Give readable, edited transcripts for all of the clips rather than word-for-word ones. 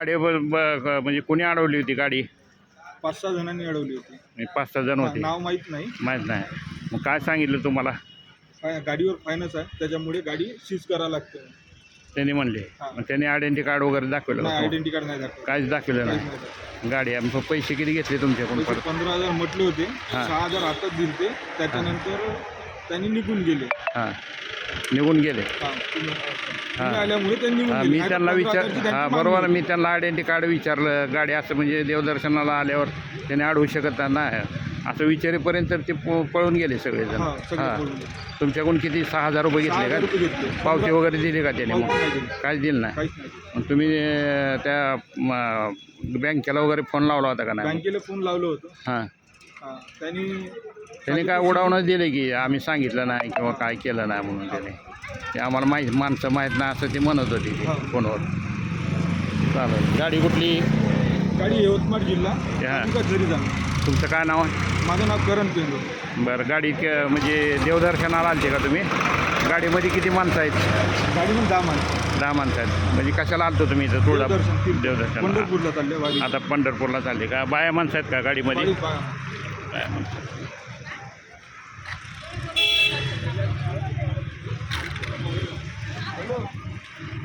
गाडी म्हणजे कोणी अडवली होती गाडी? 5-6 जणांनी अडवली होती. 5-6 जण होते. नाव माहीत नाही. माहीत नाही. मग काय सांगितलं तुम्हाला? गाडीवर फायनच आहे, त्याच्यामुळे गाडी सीज करावं लागते. त्यांनी म्हणले. हां. मग त्यांनी आयडेंटिटी कार्ड वगैरे दाखवलं नाही, का? आयडेंटिटी कार्ड नाही दाखवलं. काहीच दाखवलं काहीच नाही. नाही दाखवलं. गाडी मग पैसे किती घेतले तुमच्याकडून परत? 15,000 म्हटले होते, हां. 6,000 हातात दिलते. त्याच्यानंतर त्यांनी निघून गेले. हां, निघून गेले. तुम्ही आल्यामुळे त्यांनी निघून गेले. मी नाही तर त्यांना 15,000 ची त्यांची मागणी बरोबर. होती. मी त्यांना आयडेंटिटी कार्ड विचारलं. गाडी असं म्हणजे देवदर्शनाला आल्यावर त्याने अडवू शकत नाही असं विचारेपर्यंत तर ते पळून गेले सगळेजण. हां, सगळे हां. पळून गेले. तुमच्याकडून किती 6,000 रुपये घेतले 6,000 रुपये का? घेतले. पावती वगैरे दिली का त्याने? पावती नाही मग दिली. काहीच दिलं नाही. काहीच नाही. मग तुम्ही त्या बँकेला वगैरे फोन लावला होता का नाही? बँकेला फोन लावलं होतं. हां. त्यांनी काय उडावणं दिले की आम्ही सांगितलं नाही किंवा काय केलं नाही म्हणून त्याने. ते आम्हाला माणसं माहीत नाही असं ते म्हणत होते ते हां. फोनवर. चालेल. गाडी कुठली? गाडी यवतमाळ जिल्हा हां. घरी जाणार. तुमचं काय नाव आहे? माझं नाव करण पेंडो. बरं. गाडी म्हणजे देवदर्शनाला आलते का तुम्ही? गाडीमध्ये किती माणसं आहेत? गाडीमध्ये 10 माणसं. 10 माणसं आहेत. म्हणजे कशाला आलतो तुम्ही इथं? तुळजापूर देवदर्शन. पंढरपूरला चालले वारी. आता पंढरपूरला चालले का? बाया माणसं आहेत का गाडीमध्ये? वारीत बाया. बाया माणसं.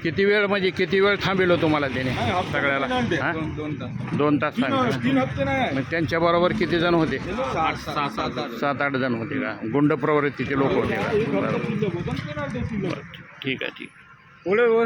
किती वेळ म्हणजे किती वेळ थांबेलो तुम्हाला त्याने नाही, हप्ता सगळ्याला? नाही आणते. हां? 2 तास. 2 तास 3 सांगितलं. हप्ते नाही. मग त्यांच्याबरोबर किती जण होते? 7-8 7-8 जण होते का? गुंड प्रवृत्तीचे लोक होते का? एक हप्ता बरोबर. शिल्लक होता आणि 3 हप्ते शिल्लक. ठीक आहे. ठीक. पुढे